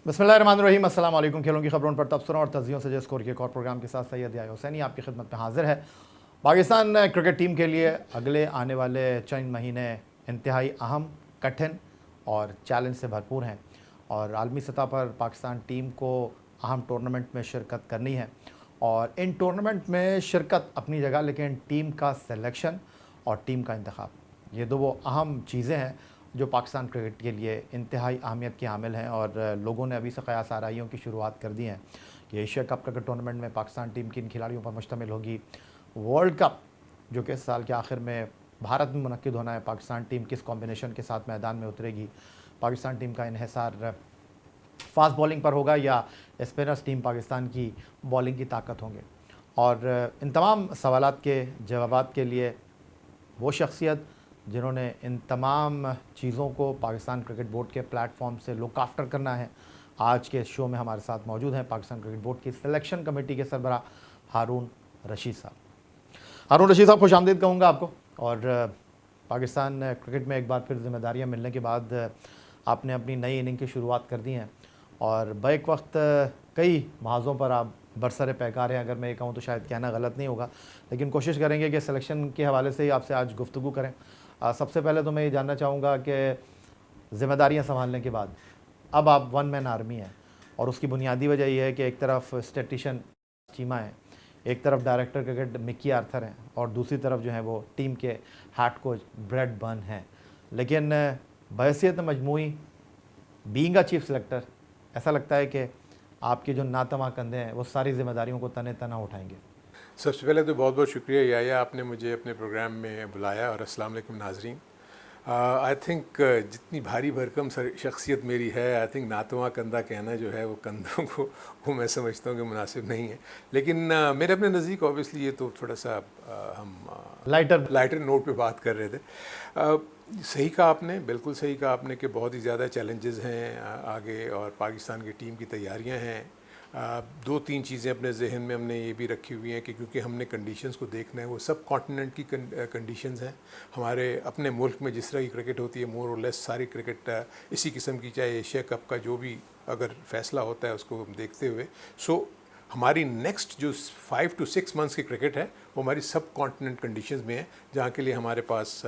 बिस्मिल्लाहिर्रहमानिर्रहीम। अस्सलाम वालेकुम। खेलों की खबरों पर तबसरों और तजियों से स्कोर के एक और प्रोग्राम के साथ सैयद याह्या हुसैनी आपकी खिदमत में हाजिर है। पाकिस्तान क्रिकेट टीम के लिए अगले आने वाले चंद महीने इंतहाई अहम, कठिन और चैलेंज से भरपूर हैं और आलमी सतह पर पाकिस्तान टीम को अहम टूर्नामेंट में शिरकत करनी है। और इन टूर्नामेंट में शिरकत अपनी जगह, लेकिन टीम का सिलेक्शन और टीम का इंतखाब, ये दो वो अहम चीज़ें हैं जो पाकिस्तान क्रिकेट के लिए इंतहाई अहमियत की हामिल हैं। और लोगों ने अभी से क़यास आराइयों की शुरुआत कर दी हैं कि एशिया कप क्रिकेट टूर्नामेंट में पाकिस्तान टीम किन खिलाड़ियों पर मुश्तमिल होगी। वर्ल्ड कप जो कि इस साल के आखिर में भारत में मुनक्किद होना है, पाकिस्तान टीम किस कॉम्बिनेशन के साथ मैदान में उतरेगी, पाकिस्तान टीम का इन्हिसार फास्ट बॉलिंग पर होगा या स्पिनर्स टीम पाकिस्तान की बॉलिंग की ताकत होंगे। और इन तमाम सवालात के जवाबात के लिए वो शख्सियत जिन्होंने इन तमाम चीज़ों को पाकिस्तान क्रिकेट बोर्ड के प्लेटफॉर्म से लुक आफ्टर करना है, आज के शो में हमारे साथ मौजूद हैं पाकिस्तान क्रिकेट बोर्ड की सिलेक्शन कमेटी के सरबराह हारून रशीद साहब। हारून रशीद साहब, खुश आमदीद कहूँगा आपको। और पाकिस्तान क्रिकेट में एक बार फिर जिम्मेदारियाँ मिलने के बाद आपने अपनी नई इनिंग की शुरुआत कर दी हैं और बैक वक्त कई महाज़ों पर आप बरसर पैकार हैं। अगर मैं ये कहूँ तो शायद कहना गलत नहीं होगा, लेकिन कोशिश करेंगे कि सिलेक्शन के हवाले से ही आपसे आज गुफ्तगू करें। सबसे पहले तो मैं ये जानना चाहूँगा कि ज़िम्मेदारियाँ संभालने के बाद अब आप वन मैन आर्मी हैं और उसकी बुनियादी वजह यह है कि एक तरफ स्टैटिशियन चीमा है, एक तरफ डायरेक्टर क्रिकेट मिकी आर्थर हैं और दूसरी तरफ जो है वो टीम के हेड कोच ब्रेड बर्न हैं। लेकिन बहैसियत मजमूई बीइंग अ चीफ सेलेक्टर, ऐसा लगता है कि आपके जो नातमा कंधे हैं वो सारी जिम्मेदारियों को तने तना उठाएंगे। सबसे पहले तो बहुत बहुत शुक्रिया याया, आपने मुझे अपने प्रोग्राम में बुलाया। और अस्सलाम वालेकुम नाजरीन। आई थिंक जितनी भारी भरकम शख्सियत मेरी है, आई थिंक नातवा कंधा कहना जो है वो कंधों को वो मैं समझता हूँ कि मुनासिब नहीं है। लेकिन मेरे अपने नज़दीक ऑब्वियसली ये तो थोड़ा सा हम लाइटर नोट पे बात कर रहे थे। सही कहा आपने, बिल्कुल सही कहा आपने कि बहुत ही ज़्यादा चैलेंजेस हैं आगे और पाकिस्तान की टीम की तैयारियां हैं। दो तीन चीज़ें अपने जहन में हमने ये भी रखी हुई हैं कि क्योंकि हमने कंडीशंस को देखना है, वो सब कॉन्टिनेंट की कंडीशंस हैं। हमारे अपने मुल्क में जिस तरह की क्रिकेट होती है, मोर और लेस सारी क्रिकेट इसी किस्म की, चाहे एशिया कप का जो भी अगर फैसला होता है उसको हम देखते हुए, सो हमारी नेक्स्ट जो 5 to 6 मंथ्स की क्रिकेट है वो हमारी सब कॉन्टिनेंट कंडीशंस में है, जहाँ के लिए हमारे पास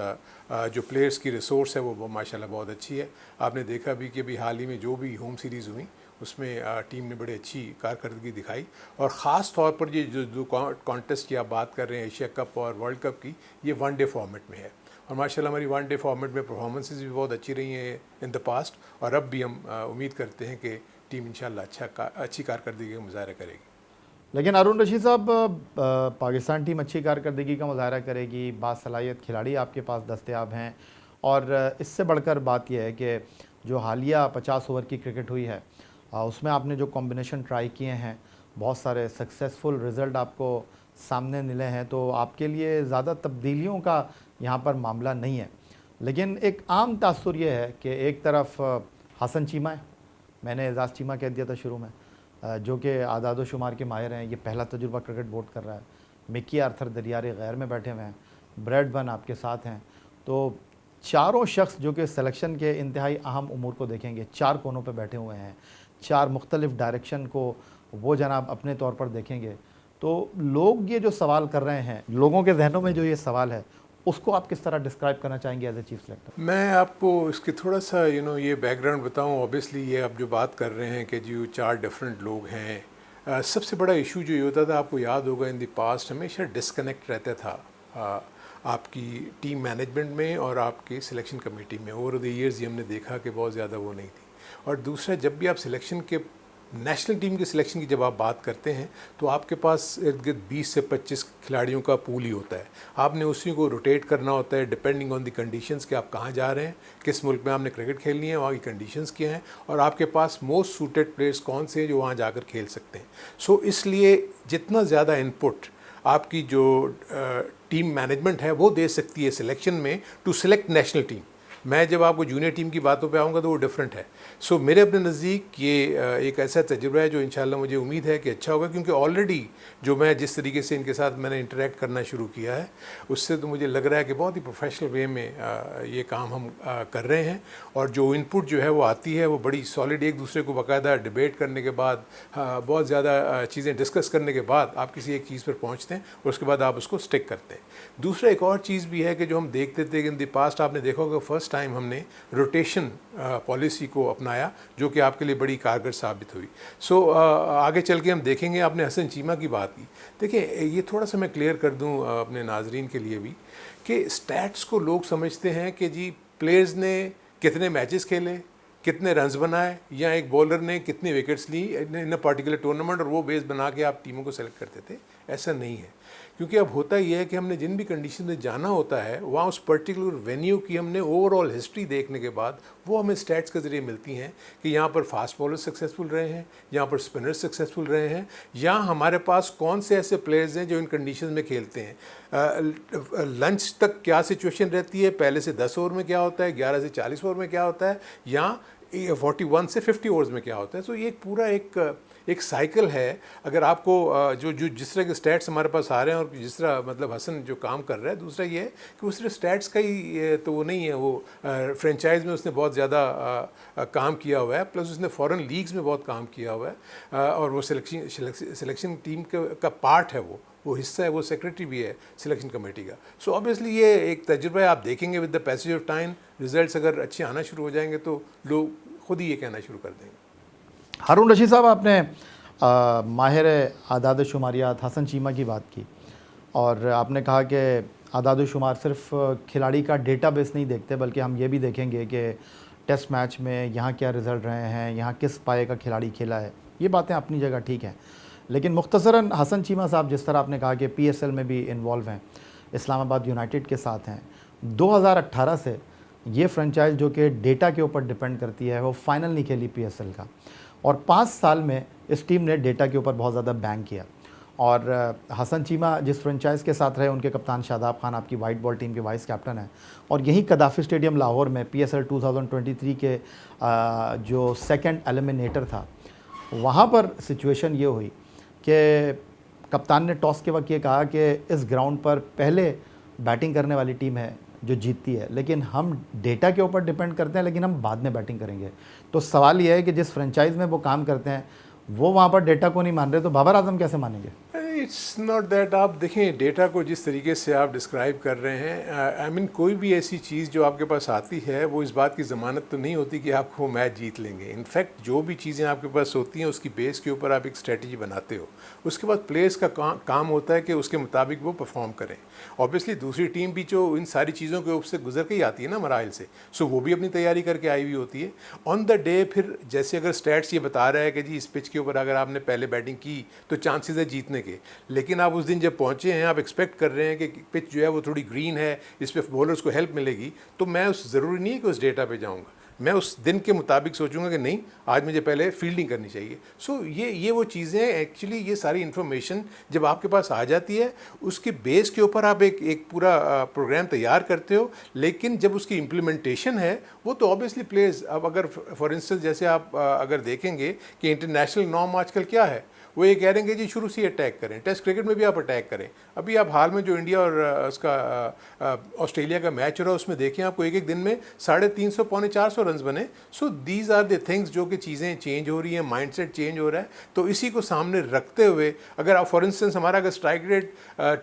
जो प्लेयर्स की रिसोर्स है वो माशाल्लाह बहुत अच्छी है। आपने देखा भी कि अभी हाल ही में जो भी होम सीरीज़ हुई उसमें टीम ने बड़ी अच्छी कारकर्दगी दिखाई। और ख़ास तौर पर ये जो कॉन्टेस्ट की आप बात कर रहे हैं, एशिया कप और वर्ल्ड कप की, ये वनडे फॉर्मेट में है और माशाल्लाह हमारी वनडे फॉर्मेट में परफॉर्मेंसेस भी बहुत अच्छी रही हैं इन द पास्ट। और अब भी हम उम्मीद करते हैं कि टीम इंशाल्लाह अच्छी कारकर्दगी का मुजाहरा करेगी। लेकिन हारून रशीद साहब, पाकिस्तान टीम अच्छी कारकर्दगी का मुजाहरा करेगी, बासलाहियत खिलाड़ी आपके पास दस्तयाब हैं और इससे बढ़कर बात यह है कि जो हालिया 50 ओवर की क्रिकेट हुई है उसमें आपने जो कॉम्बिनेशन ट्राई किए हैं, बहुत सारे सक्सेसफुल रिज़ल्ट आपको सामने मिले हैं, तो आपके लिए ज़्यादा तब्दीलियों का यहाँ पर मामला नहीं है। लेकिन एक आम तासुर ये है कि एक तरफ हसन चीमा है, मैंने एजाज़ चीमा कह दिया था शुरू में, जो कि आदाद शुमार के माहिर हैं, ये पहला तजुर्बा क्रिकेट बोर्ड कर रहा है। मिकी आर्थर दरियारे गैर में बैठे हुए हैं, ब्रेड बर्न आपके साथ हैं। तो चारों शख्स जो कि सिलेक्शन के इंतहाई अहम उमूर को देखेंगे, चार कोनों पे बैठे हुए हैं, चार मुख्तलिफ़ डायरेक्शन को वो जनाब अपने तौर पर देखेंगे। तो लोग ये जो सवाल कर रहे हैं, लोगों के जहनों में जो ये सवाल है, उसको आप किस तरह डिस्क्राइब करना चाहेंगे एज ए चीफ सेलेक्टर? मैं आपको इसकी थोड़ा सा ये बैकग्राउंड बताऊं। ऑब्वियसली ये आप जो बात कर रहे हैं कि जो चार डिफरेंट लोग हैं, सबसे बड़ा इशू जो ये होता था, आपको याद होगा इन द पास्ट हमेशा डिस्कनेक्ट रहता था आपकी टीम मैनेजमेंट में और आपकी सिलेक्शन कमेटी में। ओवर द ईयर्स ये हमने देखा कि बहुत ज़्यादा वो नहीं थी। और दूसरा, जब भी आप सिलेक्शन के नेशनल टीम की सिलेक्शन की जब आप बात करते हैं तो आपके पास इर्द गिर्द 20 से 25 खिलाड़ियों का पूल ही होता है। आपने उसी को रोटेट करना होता है डिपेंडिंग ऑन द कंडीशंस कि आप कहाँ जा रहे हैं, किस मुल्क में आपने क्रिकेट खेलनी है, वहाँ की कंडीशंस क्या हैं और आपके पास मोस्ट सूटेड प्लेयर्स कौन से हैं जो वहाँ जाकर खेल सकते हैं। सो इसलिए जितना ज़्यादा इनपुट आपकी जो टीम मैनेजमेंट है वो दे सकती है सिलेक्शन में टू सिलेक्ट नेशनल टीम, मैं जब आपको जूनियर टीम की बातों पे आऊँगा तो वो डिफरेंट है। सो मेरे अपने नज़दीक ये एक ऐसा तजुर्बा है जो इंशाल्लाह मुझे उम्मीद है कि अच्छा होगा, क्योंकि ऑलरेडी जो मैं जिस तरीके से इनके साथ मैंने इंटरेक्ट करना शुरू किया है उससे तो मुझे लग रहा है कि बहुत ही प्रोफेशनल वे में ये काम हम कर रहे हैं, और जो इनपुट जो है वो आती है वो बड़ी सॉलिड, एक दूसरे को बाकायदा डिबेट करने के बाद, बहुत ज़्यादा चीज़ें डिस्कस करने के बाद आप किसी एक चीज़ पर पहुँचते हैं और उसके बाद आप उसको स्टिक करते हैं। दूसरा एक और चीज़ भी है कि जो हम देखते थे कि इन द पास्ट आपने देखा होगा फर्स्ट टाइम हमने रोटेशन पॉलिसी को अपनाया जो कि आपके लिए बड़ी कारगर साबित हुई। सो आगे चल के हम देखेंगे। आपने हसन चीमा की बात की, देखिए ये थोड़ा सा मैं क्लियर कर दूं अपने नाजरीन के लिए भी कि स्टैट्स को लोग समझते हैं कि जी प्लेयर्स ने कितने मैचेस खेले, कितने रन्स बनाए, या एक बॉलर ने कितनी विकेट्स ली इन अ पर्टिकुलर टूर्नामेंट, और वो बेस बना के आप टीमों को सेलेक्ट करते थे। ऐसा नहीं है, क्योंकि अब होता ही है कि हमने जिन भी कंडीशन में जाना होता है वहाँ उस पर्टिकुलर वेन्यू की हमने ओवरऑल हिस्ट्री देखने के बाद वो हमें स्टैट्स के ज़रिए मिलती हैं कि यहाँ पर फास्ट बॉलर सक्सेसफुल रहे हैं, यहाँ पर स्पिनर्स सक्सेसफुल रहे हैं, या हमारे पास कौन से ऐसे प्लेयर्स हैं जो इन कंडीशन में खेलते हैं। लंच तक क्या सिचुएशन रहती है, पहले से 10 ओवर में क्या होता है, 11 से 40 ओवर में क्या होता है, या 41 से 50 ओवर्स में क्या होता है। तो ये पूरा एक साइकिल है। अगर आपको जो जिस तरह के स्टैट्स हमारे पास आ रहे हैं और जिस तरह मतलब हसन जो काम कर रहा है, दूसरा ये है कि वो सिर्फ स्टैट्स का ही तो वो नहीं है, वो फ्रेंचाइज में उसने बहुत ज़्यादा काम किया हुआ है, प्लस उसने फॉरेन लीग्स में बहुत काम किया हुआ है, और वो सिलेक्शन टीम का पार्ट है, वो हिस्सा है, वो सेक्रेटरी भी है सिलेक्शन कमेटी का। सो ऑब्वियसली ये एक तजुर्बा है। आप देखेंगे with the passage of time results अगर अच्छे आना शुरू हो जाएंगे तो लोग खुद ही ये कहना शुरू कर देंगे। हारून रशीद साहब, आपने माहिर आदाद शुमारियात हसन चीमा की बात की, और आपने कहा कि आदाद शुमार सिर्फ खिलाड़ी का डेटाबेस नहीं देखते, बल्कि हम ये भी देखेंगे कि टेस्ट मैच में यहाँ क्या रिज़ल्ट रहे हैं, यहाँ किस पाए का खिलाड़ी खेला है। ये बातें अपनी जगह ठीक हैं, लेकिन मुख्तसरन हसन चीमा साहब, जिस तरह आपने कहा कि PSL में भी इन्वॉल्व हैं, इस्लामाबाद यूनाइटेड के साथ हैं, 2018 से ये फ्रेंचाइज जो कि डेटा के ऊपर डिपेंड करती है, वो फाइनल नहीं खेली PSL का, और 5 साल में इस टीम ने डेटा के ऊपर बहुत ज़्यादा बैंक किया। और हसन चीमा जिस फ्रेंचाइज़ के साथ रहे, उनके कप्तान शादाब खान आपकी वाइट बॉल टीम के वाइस कैप्टन हैं, और यहीं कदाफ़ी स्टेडियम लाहौर में PSL 2023 के जो सेकंड एलिमिनेटर था, वहाँ पर सिचुएशन ये हुई कि कप्तान ने टॉस के वक्त ये कहा कि इस ग्राउंड पर पहले बैटिंग करने वाली टीम है जो जीतती है, लेकिन हम डेटा के ऊपर डिपेंड करते हैं, लेकिन हम बाद में बैटिंग करेंगे। तो सवाल ये है कि जिस फ्रेंचाइज में वो काम करते हैं वो वहाँ पर डेटा को नहीं मान रहे, तो बाबर आजम कैसे मानेंगे? It's not that. आप देखें डेटा को जिस तरीके से आप डिस्क्राइब कर रहे हैं, आई मीन कोई भी ऐसी चीज़ जो आपके पास आती है वो इस बात की ज़मानत तो नहीं होती कि आप वो मैच जीत लेंगे। इनफैक्ट जो भी चीज़ें आपके पास होती हैं उसकी बेस के ऊपर आप एक स्ट्रेटजी बनाते हो, उसके बाद प्लेयर्स का काम होता है कि उसके मुताबिक वो परफॉर्म करें। ऑब्वियसली दूसरी टीम भी जो इन सारी चीज़ों के उससे गुजर के ही आती है ना मराइल से, सो वो भी अपनी तैयारी करके आई हुई होती है ऑन द डे। फिर जैसे अगर स्टैट्स ये बता रहा है कि जी इस पिच के ऊपर अगर आपने पहले बैटिंग की तो चांसेस है जीतने के, लेकिन आप उस दिन जब पहुंचे हैं आप एक्सपेक्ट कर रहे हैं कि पिच जो है वो थोड़ी ग्रीन है, इस पे बॉलर्स को हेल्प मिलेगी, तो मैं उस ज़रूरी नहीं है कि उस डेटा पे जाऊंगा, मैं उस दिन के मुताबिक सोचूंगा कि नहीं आज मुझे पहले फील्डिंग करनी चाहिए। सो ये वो चीज़ें एक्चुअली ये सारी इन्फॉर्मेशन जब आपके पास आ जाती है उसके बेस के ऊपर आप एक पूरा प्रोग्राम तैयार करते हो, लेकिन जब उसकी इम्प्लीमेंटेशन है वो तो ऑब्वियसली प्लेयर्स, अब अगर फॉर इंस्टेंस जैसे आप अगर देखेंगे कि इंटरनेशनल नॉर्म आजकल क्या है, वो ये कह रहे हैं कि जी शुरू से अटैक करें, टेस्ट क्रिकेट में भी आप अटैक करें। अभी आप हाल में जो इंडिया और उसका ऑस्ट्रेलिया का मैच हो रहा है उसमें देखें आपको एक दिन में 350 पौने 400 रन बने। So these are the things जो कि चीज़ें चेंज हो रही हैं, माइंडसेट चेंज हो रहा है। तो इसी को सामने रखते हुए अगर आप फॉर इंस्टेंस हमारा अगर स्ट्राइक रेट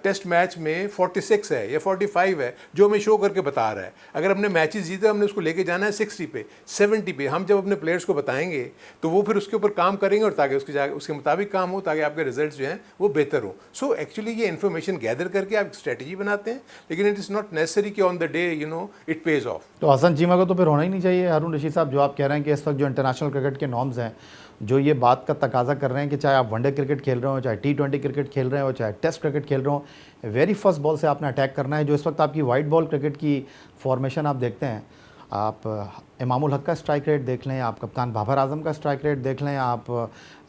टेस्ट मैच में 46 है या 45 है जो हमें शो करके बता रहा है, अगर हमने मैचेस जीते हमने उसको लेके जाना है 60 पे 70 पे, हम जब अपने प्लेयर्स को बताएंगे तो वो फिर उसके ऊपर काम करेंगे और ताकि उसके मुताबिक काम हो, ताकि आपके रिजल्ट्स जो हैं वो बेहतर हो। सो एक्चुअली ये इन्फॉर्मेशन गैदर करके आप स्ट्रेटजी बनाते हैं, लेकिन इट इज़ नॉट नेसेसरी कि on the day it pays of. तो हसन चीमा को तो फिर होना ही नहीं चाहिए। हारून रशीद साहब, जो आप कह रहे हैं कि इस वक्त जो इंटरनेशनल क्रिकेट के नॉर्म्स हैं जो ये बात का तकाजा कर रहे हैं कि चाहे आप वनडे क्रिकेट खेल रहे हो, चाहे T20 क्रिकेट खेल रहे हो, चाहे टेस्ट क्रिकेट खेल रहे हो, वेरी फर्स्ट बॉल से आपने अटैक करना है। जो इस वक्त आपकी वाइट बॉल क्रिकेट की फॉर्मेशन आप देखते हैं, आप इमामुल हक का स्ट्राइक रेट देख लें, आप कप्तान बाबर आजम का स्ट्राइक रेट देख लें, आप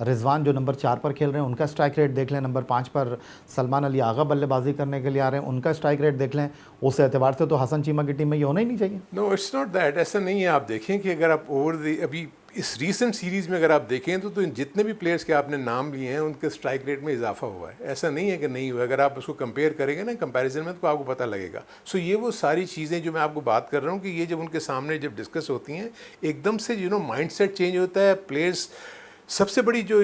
रिजवान जो नंबर 4 पर खेल रहे हैं उनका स्ट्राइक रेट देख लें, नंबर 5 पर सलमान अली आगा बल्लेबाजी करने के लिए आ रहे हैं, उनका स्ट्राइक रेट देख लें। उस एतबार से तो हसन चीमा की टीम में ये होना ही नहीं चाहिए। नो, इट्स नॉट दैट, ऐसा नहीं है। आप देखें कि अगर आप अभी इस रीसेंट सीरीज़ में अगर आप देखें तो जितने भी प्लेयर्स के आपने नाम लिए हैं उनके स्ट्राइक रेट में इजाफा हुआ है। ऐसा नहीं है कि नहीं हुआ। अगर आप उसको कंपेयर करेंगे ना कंपैरिजन में तो आपको पता लगेगा। सो ये वो सारी चीज़ें जो मैं आपको बात कर रहा हूँ कि ये जब उनके सामने जब डिस्कस होती हैं एकदम से माइंडसेट चेंज होता है। प्लेयर्स सबसे बड़ी जो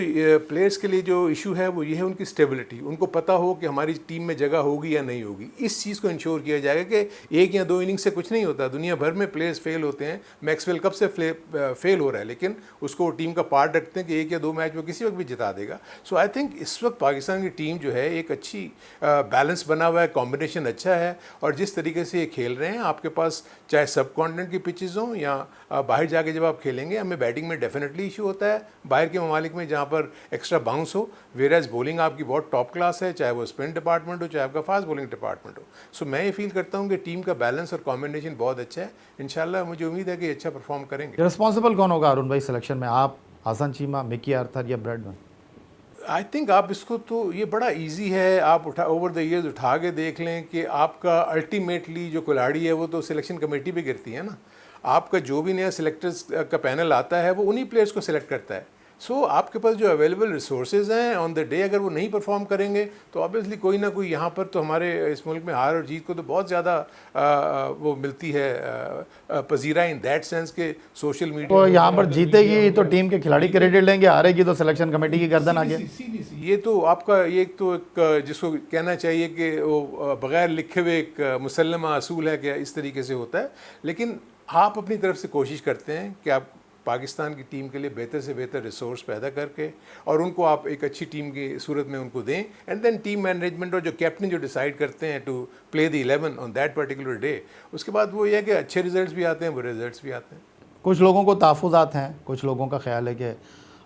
प्लेयर्स के लिए जो इशू है वो ये है उनकी स्टेबिलिटी। उनको पता हो कि हमारी टीम में जगह होगी या नहीं होगी। इस चीज़ को इंश्योर किया जाएगा कि 1 या 2 इनिंग से कुछ नहीं होता। दुनिया भर में प्लेयर्स फेल होते हैं। मैक्सवेल कब से फेल हो रहा है, लेकिन उसको टीम का पार्ट रखते हैं कि 1 या 2 मैच वो किसी वक्त भी जिता देगा। सो आई थिंक इस वक्त पाकिस्तान की टीम जो है एक अच्छी बैलेंस बना हुआ है, कॉम्बिनेशन अच्छा है। और जिस तरीके से ये खेल रहे हैं, आपके पास चाहे सब कॉन्टिनेंट की पिचेज़ हों या बाहर जाके जब आप खेलेंगे, हमें बैटिंग में डेफिनेटली इशू होता है बाहर के ममालिक में जहाँ पर एक्स्ट्रा बाउंस हो। वेराज बॉलिंग आपकी बहुत टॉप क्लास है, चाहे वो स्पिन डिपार्टमेंट हो चाहे आपका फास्ट बॉलिंग डिपार्टमेंट हो। सो मैं ये फील करता हूँ कि टीम का बैलेंस और कॉम्बिनेशन बहुत अच्छा है। इंशाल्लाह मुझे उम्मीद है कि अच्छा परफॉर्म करेंगे। रिस्पॉन्सिबल कौन होगा अरुण भाई सिलेक्शन में, आप, हसन चीमा, मिकी आर्थर या ब्रैडमैन? आई थिंक आप इसको तो ये बड़ा इजी है। आप ओवर द ईयर्स उठा के देख लें कि आपका अल्टीमेटली जो खिलाड़ी है वो तो सिलेक्शन कमेटी पे गिरती है ना। आपका जो भी नया सिलेक्टर्स का पैनल आता है वो उन्हीं प्लेयर्स को सिलेक्ट करता है। सो आपके पास जो अवेलेबल रिसोर्सेज हैं ऑन द डे, अगर वो नहीं परफॉर्म करेंगे तो ऑब्वियसली कोई ना कोई यहाँ पर तो हमारे इस मुल्क में हार और जीत को तो बहुत ज़्यादा वो मिलती है पजीरा इन दैट सेंस के सोशल मीडिया। तो यहाँ पर जीतेगी तो टीम के खिलाड़ी क्रेडिट लेंगे, हारेगी तो सिलेक्शन कमेटी की गर्दन आ गई। ये तो आपका ये एक जिसको कहना चाहिए कि वो बग़ैर लिखे हुए एक मुसल्लमा असूल है कि इस तरीके से होता है। लेकिन आप अपनी तरफ से कोशिश करते हैं कि आप पाकिस्तान की टीम के लिए बेहतर से बेहतर रिसोर्स पैदा करके और उनको आप एक अच्छी टीम की सूरत में उनको दें। एंड देन टीम मैनेजमेंट और जो कैप्टन जो डिसाइड करते हैं to play the 11 on that particular day, उसके बाद वो ये है कि अच्छे रिजल्ट्स भी आते हैं, बुरे रिजल्ट्स भी आते हैं। कुछ लोगों को तहफ़्फ़ुज़ात हैं, कुछ लोगों का ख्याल है कि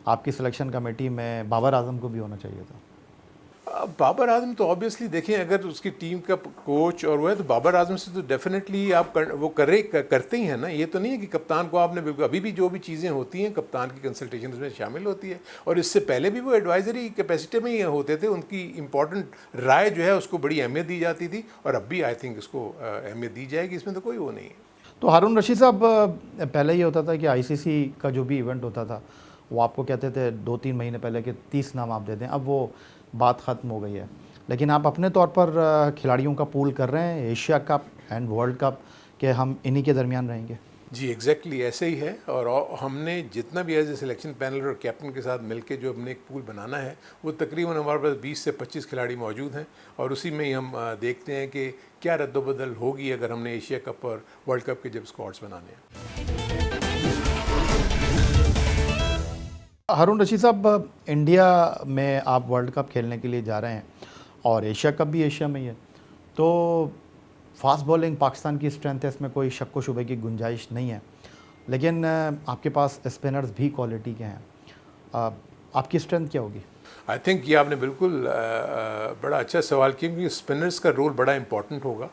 आपकी सिलेक्शन कमेटी में बाबर आजम को भी होना चाहिए था। बाबर आजम तो ऑब्वियसली देखें, अगर उसकी टीम का कोच और वो है तो बाबर आजम से तो डेफिनेटली आप करते ही हैं ना। ये तो नहीं है कि कप्तान को आपने बिल्कुल, अभी भी जो भी चीज़ें होती हैं कप्तान की कंसल्टेशन उसमें शामिल होती है। और इससे पहले भी वो एडवाइजरी कैपेसिटी में ही होते थे। उनकी इंपॉर्टेंट राय जो है उसको बड़ी अहमियत दी जाती थी और अब भी आई थिंक उसको अहमियत दी जाएगी। इसमें तो कोई वो नहीं है। तो हारून रशीद साहब, पहले ये होता था कि आईसीसी का जो भी इवेंट होता था वो आपको कहते थे 2-3 महीने पहले कि 30 नाम आप दे दें। अब वो बात ख़त्म हो गई है, लेकिन आप अपने तौर पर खिलाड़ियों का पूल कर रहे हैं Asia cup and world cup कि हम इन्हीं के दरमियान रहेंगे। जी एग्जैक्टली ऐसे ही है। और हमने जितना भी एज ए सिलेक्शन पैनल और कैप्टन के साथ मिलके जो हमने एक पूल बनाना है वो तकरीबन हमारे पास 20 से 25 खिलाड़ी मौजूद हैं और उसी में ही हम देखते हैं कि क्या रद्दोबदल होगी अगर हमने एशिया कप और वर्ल्ड कप के जब स्क्वाड्स बनाने हैं। हारून रशीद साहब, इंडिया में आप वर्ल्ड कप खेलने के लिए जा रहे हैं और एशिया कप भी एशिया में ही है, तो फास्ट बॉलिंग पाकिस्तान की स्ट्रेंथ है, इसमें कोई शक व शुबे की गुंजाइश नहीं है। लेकिन आपके पास स्पिनर्स भी क्वालिटी के हैं, आपकी स्ट्रेंथ क्या होगी? आई थिंक ये आपने बिल्कुल बड़ा अच्छा सवाल किया क्योंकि स्पिनर्स का रोल बड़ा इंपॉर्टेंट होगा।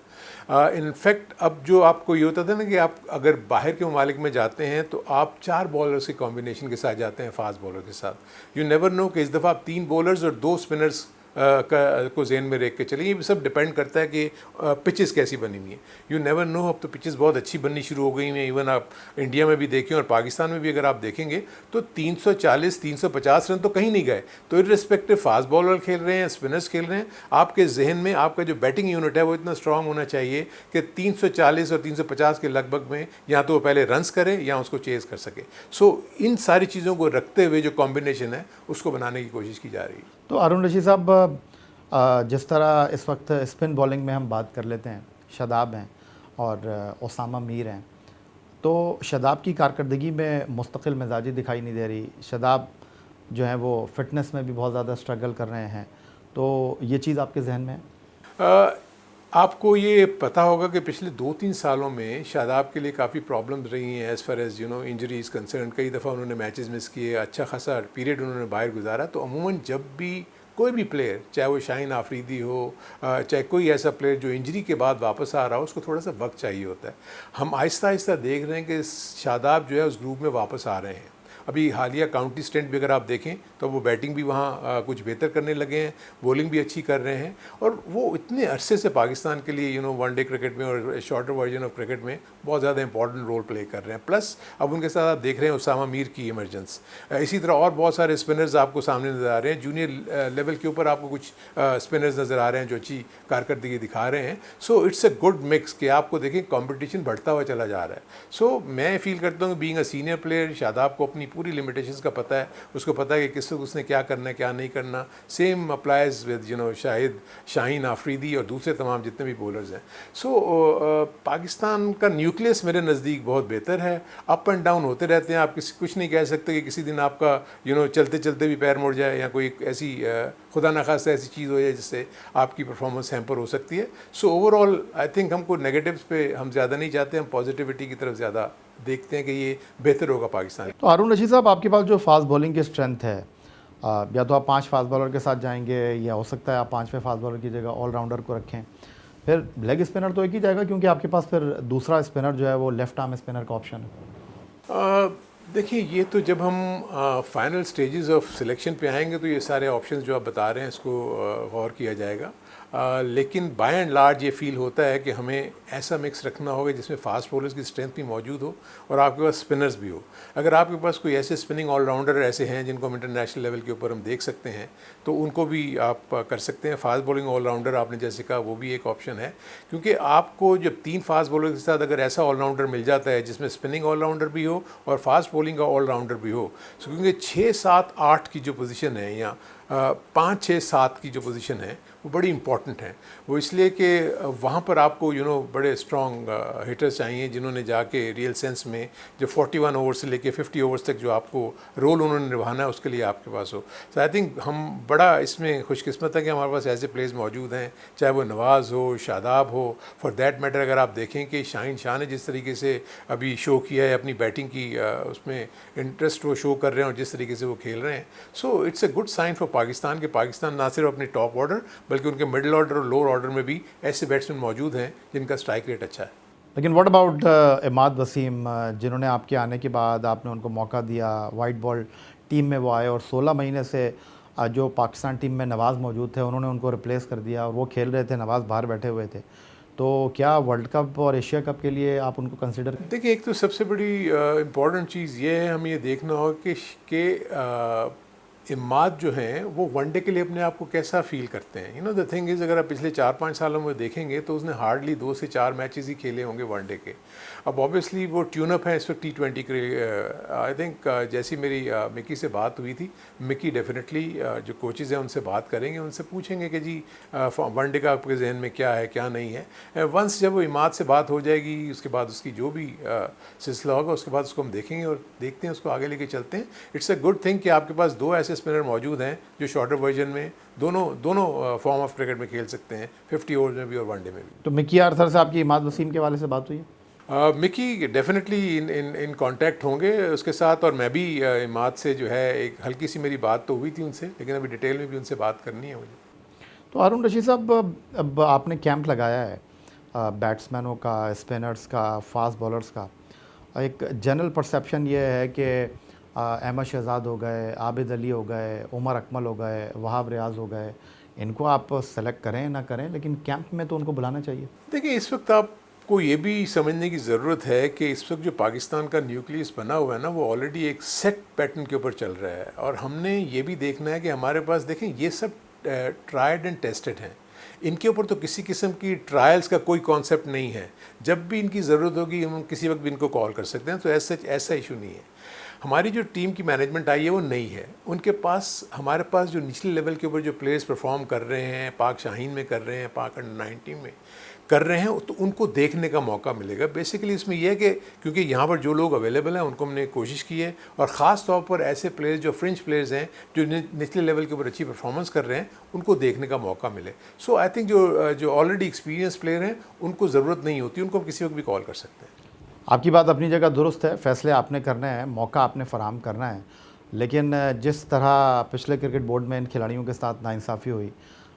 इनफैक्ट अब जो आपको ये होता था ना कि आप अगर बाहर के ममालिक में जाते हैं तो आप 4 बॉलर्स के कॉम्बिनेशन के साथ जाते हैं फास्ट बॉलर के साथ। यू नेवर नो कि इस दफ़ा आप 3 बॉलर्स और 2 स्पिनर्स को जेन में रख के चलिए। ये सब डिपेंड करता है कि पिचेस कैसी बनी हुई हैं। यू नेवर नो, अब तो पिचेस बहुत अच्छी बननी शुरू हो गई हैं। इवन आप इंडिया में भी देखें और पाकिस्तान में भी अगर आप देखेंगे तो 340-350 रन तो कहीं नहीं गए। तो इर्रिस्पेक्टिव फास्ट बॉलर खेल रहे हैं, स्पिनर्स खेल रहे हैं, आपके जहन में आपका जो बैटिंग यूनिट है वो इतना स्ट्रांग होना चाहिए कि 340 और 350 के लगभग में या तो वो पहले रन्स करे या उसको चेज़ कर सके। सो इन सारी चीज़ों को रखते हुए जो कॉम्बिनेशन है उसको बनाने की कोशिश की जा रही है। तो हारून रशीद साहब, जिस तरह इस वक्त स्पिन बॉलिंग में हम बात कर लेते हैं, शादाब हैं और ओसामा मीर हैं, तो शादाब की कारकर्दगी में मुस्तकिल मिजाजी दिखाई नहीं दे रही। शादाब जो है वो फ़िटनेस में भी बहुत ज़्यादा स्ट्रगल कर रहे हैं, तो ये चीज़ आपके जहन में है? आपको ये पता होगा कि पिछले 2-3 सालों में शादाब के लिए काफ़ी प्रॉब्लम्स रही हैं as far as injury is concern. कई दफ़ा उन्होंने मैचेस मिस किए, अच्छा खासा पीरियड उन्होंने बाहर गुजारा। तो अमूमन जब भी कोई भी प्लेयर, चाहे वो शाहीन आफरीदी हो, चाहे कोई ऐसा प्लेयर जो इंजरी के बाद वापस आ रहा हो, उसको थोड़ा सा वक्त चाहिए होता है। हम आहिस्ता आहिस्ता देख रहे हैं कि शादाब जो है उस ग्रुप में वापस आ रहे हैं। अभी हालिया काउंटी स्ट्रेंथ भी अगर आप देखें तो वो बैटिंग भी वहाँ कुछ बेहतर करने लगे हैं, बॉलिंग भी अच्छी कर रहे हैं, और वो इतने अरसे से पाकिस्तान के लिए वनडे क्रिकेट में और शॉर्टर वर्जन ऑफ क्रिकेट में बहुत ज़्यादा इंपॉर्टेंट रोल प्ले कर रहे हैं। प्लस अब उनके साथ आप देख रहे हैं उसामा मीर की इमरजेंस, इसी तरह और बहुत सारे स्पिनर्स आपको सामने नज़र आ रहे हैं। जूनियर लेवल के ऊपर आपको कुछ स्पिनर्स नज़र आ रहे हैं जो अच्छी कारकर्दगी दिखा रहे हैं। So it's a good mix कि आपको देखें कॉम्पिटिशन बढ़ता हुआ चला जा रहा है। सो मैं फील करता हूँ being a senior player, Shadab को अपनी पूरी लिमिटेशंस का पता है, उसको पता है कि किस वक्त उसने क्या करना है क्या नहीं करना। Same applies with Shahid, Shaheen Afridi और दूसरे तमाम जितने भी बॉलर्स हैं। सो पाकिस्तान का न्यूक्लियस मेरे नज़दीक बहुत बेहतर है। अप एंड डाउन होते रहते हैं, आप कुछ नहीं कह सकते कि किसी दिन आपका चलते चलते भी पैर मुड़ जाए या कोई ऐसी खुदा न खास्ता ऐसी चीज़ हो जाए जिससे आपकी परफॉर्मेंस हैम्पर हो सकती है। सो ओवरऑल आई थिंक हमको नेगेटिव्स पे हम ज़्यादा नहीं जाते, हम पॉजिटिविटी की तरफ ज़्यादा देखते हैं कि ये बेहतर होगा पाकिस्तान। तो हारून रशीद साहब, आपके पास जो फास्ट बॉलिंग की स्ट्रेंथ है, या तो आप 5 फास्ट बॉलर के साथ जाएंगे, या हो सकता है आप 5वें फास्ट बॉलर की जगह ऑलराउंडर को रखें। फिर लेग स्पिनर तो एक ही जाएगा, क्योंकि आपके पास फिर दूसरा स्पिनर जो है वो लेफ्ट आर्म स्पिनर का ऑप्शन है। देखिए, ये तो जब हम फाइनल स्टेजेस ऑफ सिलेक्शन पे आएंगे तो ये सारे ऑप्शंस जो आप बता रहे हैं इसको गौर किया जाएगा। लेकिन बाय एंड लार्ज ये फील होता है कि हमें ऐसा मिक्स रखना होगा जिसमें फास्ट बॉलर्स की स्ट्रेंथ भी मौजूद हो और आपके पास स्पिनर्स भी हो। अगर आपके पास कोई ऐसे स्पिनिंग ऑलराउंडर ऐसे हैं जिनको हम इंटरनेशनल लेवल के ऊपर हम देख सकते हैं तो उनको भी आप कर सकते हैं। फास्ट बॉलिंग ऑलराउंडर आपने जैसे कहा वो भी एक ऑप्शन है, क्योंकि आपको जब 3 फास्ट बॉलर के साथ अगर ऐसा ऑलराउंडर मिल जाता है जिसमें स्पिनिंग ऑलराउंडर भी हो और फास्ट बॉलिंग का ऑलराउंडर भी हो, क्योंकि 6, 7, 8 की जो पोजीशन है या 5, 6, 7 की जो पोजीशन है वो बड़ी इंपॉर्टेंट है। वो इसलिए कि वहाँ पर आपको बड़े स्ट्रॉन्ग हिटर्स चाहिए जिन्होंने जाके रियल सेंस में जो 41 ओवर से लेके 50 ओवर्स तक जो आपको रोल उन्होंने निभाना है उसके लिए आपके पास हो। सो आई थिंक हम बड़ा इसमें खुशकिस्मत है कि हमारे पास ऐसे प्लेयर्स मौजूद हैं, चाहे वो नवाज़ हो, शादाब हो, फॉर दैट मैटर अगर आप देखें कि शाहीन शाह ने जिस तरीके से अभी शो किया है अपनी बैटिंग की, उसमें इंटरेस्ट वो शो कर रहे हैं और जिस तरीके से वो खेल रहे हैं। So it's a good sign for Pakistan कि पाकिस्तान ना सिर्फ अपनी टॉप ऑर्डर बल्कि उनके मिडिल ऑर्डर और लोअर ऑर्डर में भी ऐसे बैट्समैन मौजूद हैं जिनका स्ट्राइक रेट अच्छा है। लेकिन व्हाट अबाउट इमाद वसीम, जिन्होंने आपके आने के बाद आपने उनको मौका दिया, वाइट बॉल टीम में वो आए और 16 महीने से जो पाकिस्तान टीम में नवाज़ मौजूद थे उन्होंने उनको रिप्लेस कर दिया और वो खेल रहे थे, नवाज़ बाहर बैठे हुए थे। तो क्या वर्ल्ड कप और एशिया कप के लिए आप उनको कंसिडर? देखिए, एक तो सबसे बड़ी इम्पॉर्टेंट चीज़ ये है, हमें ये देखना होगा कि इमाद जो हैं वो वनडे के लिए अपने आप को कैसा फील करते हैं। द थिंग इज़, अगर आप पिछले 4-5 सालों में देखेंगे तो उसने हार्डली 2 से 4 मैचेस ही खेले होंगे वनडे के। अब ऑब्वियसली वो ट्यूनअप है इस वक्त T20 के लिए। आई थिंक जैसी मेरी मिकी से बात हुई थी, मिकी डेफिनेटली जो कोचेज़ हैं उनसे बात करेंगे, उनसे पूछेंगे कि जी वनडे का आपके जहन में क्या है क्या नहीं है। वंस जब वो इमाद से बात हो जाएगी उसके बाद उसकी जो भी सिलसिला होगा उसके बाद उसको हम देखेंगे और देखते हैं, उसको आगे लेके चलते हैं। इट्स अ गुड थिंग कि आपके पास 2 ऐसे स्पिनर मौजूद हैं जो शॉर्टर वर्जन में दोनों फॉर्म ऑफ क्रिकेट में खेल सकते हैं, 50 ओवर्स में भी और वनडे में भी। तो मिकी आर्थर से आपकी इमाद वसीम के वाले से बात हुई है? मिकी डेफिनेटली इन कांटेक्ट होंगे उसके साथ, और मैं भी इमाद से जो है एक हल्की सी मेरी बात तो हुई थी उनसे, लेकिन अभी डिटेल में भी उनसे बात करनी है मुझे। तो हारून रशीद साहब, अब आपने कैंप लगाया है बैट्समैनों का, स्पिनर्स का, फास्ट बॉलर्स का। एक जनरल परसेप्शन ये है कि अहमद शहजाद हो गए, आबिद अली हो गए, उमर अकमल हो गए, वहाब रियाज हो गए, इनको आप सेलेक्ट करें ना करें लेकिन कैंप में तो उनको बुलाना चाहिए। देखिए, इस वक्त आपको ये भी समझने की ज़रूरत है कि इस वक्त जो पाकिस्तान का न्यूक्लियस बना हुआ है ना, वो ऑलरेडी एक सेट पैटर्न के ऊपर चल रहा है, और हमने ये भी देखना है कि हमारे पास, देखें, ये सब ट्राइड एंड टेस्टेड हैं। इनके ऊपर तो किसी किस्म की ट्रायल्स का कोई कॉन्सेप्ट नहीं है। जब भी इनकी ज़रूरत होगी हम किसी वक्त भी इनको कॉल कर सकते हैं, तो ऐसा इशू नहीं है। हमारी जो टीम की मैनेजमेंट आई है वो नई है, उनके पास, हमारे पास जो निचले लेवल के ऊपर जो प्लेयर्स परफॉर्म कर रहे हैं, पाक शाहीन में कर रहे हैं, पाक अंडर-19 में कर रहे हैं, तो उनको देखने का मौका मिलेगा। बेसिकली इसमें यह है कि क्योंकि यहाँ पर जो लोग अवेलेबल हैं उनको हमने कोशिश की है, और ख़ास तौर पर ऐसे प्लेयर्स जो फ्रिंज प्लेयर्स हैं जो निचले लेवल के ऊपर अच्छी परफॉर्मेंस कर रहे हैं उनको देखने का मौका मिले। सो आई थिंक जो ऑलरेडी एक्सपीरियंस प्लेयर हैं उनको ज़रूरत नहीं होती, उनको हम किसी वक्त भी कॉल कर सकते हैं। आपकी बात अपनी जगह दुरुस्त है, फैसले आपने करने हैं, मौका आपने फराहम करना है, लेकिन जिस तरह पिछले क्रिकेट बोर्ड में इन खिलाड़ियों के साथ नाइंसाफ़ी हुई,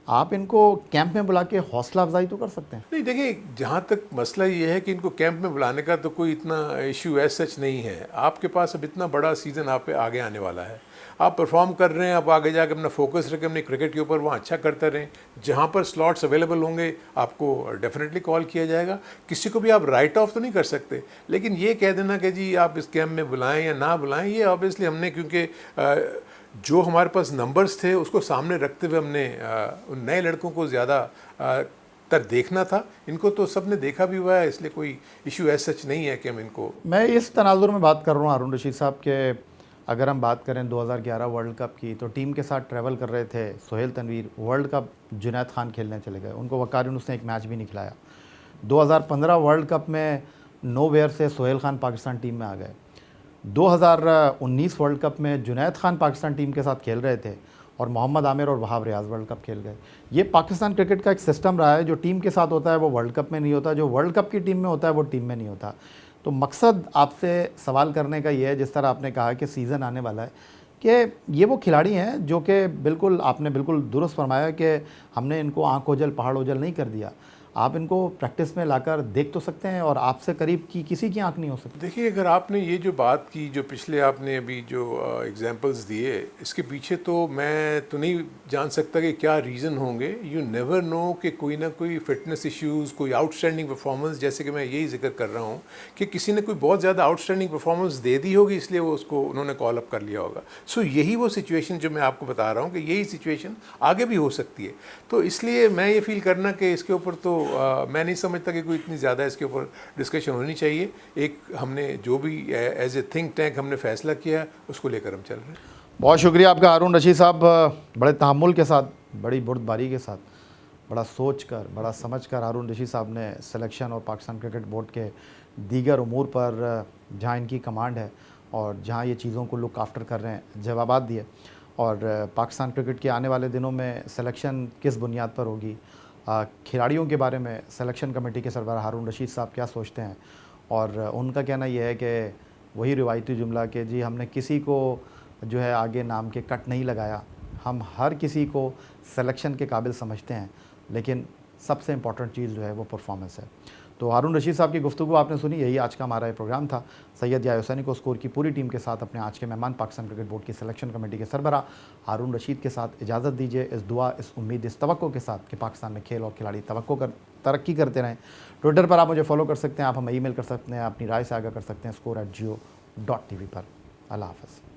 आप इनको कैंप में बुला के हौसला अफजाई तो कर सकते हैं। नहीं देखिए, जहाँ तक मसला ये है कि इनको कैंप में बुलाने का तो कोई इतना इशू एज सच नहीं है। आपके पास अब इतना बड़ा सीज़न आप पे आगे आने वाला है, आप परफॉर्म कर रहे हैं, आप आगे जाकर अपना फोकस रखें अपने क्रिकेट के ऊपर, वहाँ अच्छा करते रहें। जहाँ पर स्लॉट्स अवेलेबल होंगे आपको डेफिनेटली कॉल किया जाएगा। किसी को भी आप राइट ऑफ तो नहीं कर सकते, लेकिन ये कह देना कि जी आप इस कैंप में बुलाएं या ना बुलाएं, ये ऑब्वियसली हमने, क्योंकि जो हमारे पास नंबर्स थे उसको सामने रखते हुए हमने उन नए लड़कों को ज़्यादा तर देखना था। इनको तो सब ने देखा भी हुआ है, इसलिए कोई इशू ऐसा सच नहीं है कि हम इनको। मैं इस तनाजुर में बात कर रहा हूँ हारून रशीद साहब के, अगर हम बात करें 2011 वर्ल्ड कप की, तो टीम के साथ ट्रैवल कर रहे थे सोहेल तनवीर, वर्ल्ड कप जुनैद खान खेलने चले गए, उनको वकार यूनुस ने एक मैच भी नहीं खिलाया। 2015 वर्ल्ड कप में नोवेयर से सोहेल खान पाकिस्तान टीम में आ गए। 2019 वर्ल्ड कप में जुनैद खान पाकिस्तान टीम के साथ खेल रहे थे और मोहम्मद आमिर और वहाब रियाज वर्ल्ड कप खेल गए। ये पाकिस्तान क्रिकेट का एक सिस्टम रहा है, जो टीम के साथ होता है वो वर्ल्ड कप में नहीं होता, जो वर्ल्ड कप की टीम में होता है वो टीम में नहीं होता। तो मकसद आपसे सवाल करने का ये है, जिस तरह आपने कहा कि सीज़न आने वाला है, कि ये वो खिलाड़ी हैं जो कि बिल्कुल, आपने बिल्कुल दुरुस्त फरमाया कि हमने इनको आँख ओझल पहाड़ ओझल नहीं कर दिया। आप इनको प्रैक्टिस में लाकर देख तो सकते हैं और आपसे करीब की किसी की आंख नहीं हो सकती। देखिए, अगर आपने ये जो बात की, जो पिछले आपने अभी जो एग्जांपल्स दिए, इसके पीछे तो मैं तो नहीं जान सकता कि क्या रीज़न होंगे। यू नेवर नो कि कोई ना कोई फिटनेस इश्यूज़, कोई आउटस्टैंडिंग परफॉर्मेंस, जैसे कि मैं यही जिक्र कर रहा हूँ कि किसी ने कोई बहुत ज़्यादा आउटस्टैंडिंग परफॉर्मेंस दे दी होगी, इसलिए वो उसको उन्होंने कॉल अप कर लिया होगा। सो यही वो सिचुएशन जो मैं आपको बता रहा हूँ कि यही सिचुएशन आगे भी हो सकती है। तो इसलिए मैं ये फील करना कि इसके ऊपर तो मैं नहीं समझता कि कोई इतनी ज़्यादा इसके ऊपर डिस्कशन होनी चाहिए। एक हमने जो भी एज ए थिंक टैंक हमने फैसला किया, उसको लेकर हम चल रहे हैं। बहुत शुक्रिया आपका हारून रशीद साहब, बड़े तहम्मुल के साथ, बड़ी बुर्दबारी के साथ, बड़ा सोच कर, बड़ा समझ कर हारून रशीद साहब ने सिलेक्शन और पाकिस्तान क्रिकेट बोर्ड के दीगर उमूर पर, जहाँ इनकी कमांड है और जहाँ ये चीज़ों को लुक आफ्टर कर रहे हैं, जवाबात दिए। और पाकिस्तान क्रिकेट के आने वाले दिनों में सिलेक्शन किस बुनियाद पर होगी, खिलाड़ियों के बारे में सिलेक्शन कमेटी के सरबराह हारून रशीद साहब क्या सोचते हैं, और उनका कहना यह है कि वही रिवायती जुमला कि जी हमने किसी को जो है आगे नाम के कट नहीं लगाया, हम हर किसी को सिलेक्शन के काबिल समझते हैं, लेकिन सबसे इम्पॉर्टेंट चीज़ जो है वो परफॉर्मेंस है। तो हारून रशीद साहब की गुफ्तगू आपने सुनी, यही आज का हमारा ये प्रोग्राम था। सैयद याह्या हुसैनी को स्कोर की पूरी टीम के साथ अपने आज के मेहमान पाकिस्तान क्रिकेट बोर्ड की सिलेक्शन कमेटी के सरबराह हारून रशीद के साथ इजाज़त दीजिए, इस दुआ, इस उम्मीद, इस तवक्को के साथ कि पाकिस्तान में खेल और खिलाड़ी तरक्की करते रहें। ट्विटर पर आप मुझे फॉलो कर सकते हैं, आप हमें ईमेल कर सकते हैं, अपनी राय से आगाह कर सकते हैं score@geo.tv पर। अल्लाह हाफ़िज़।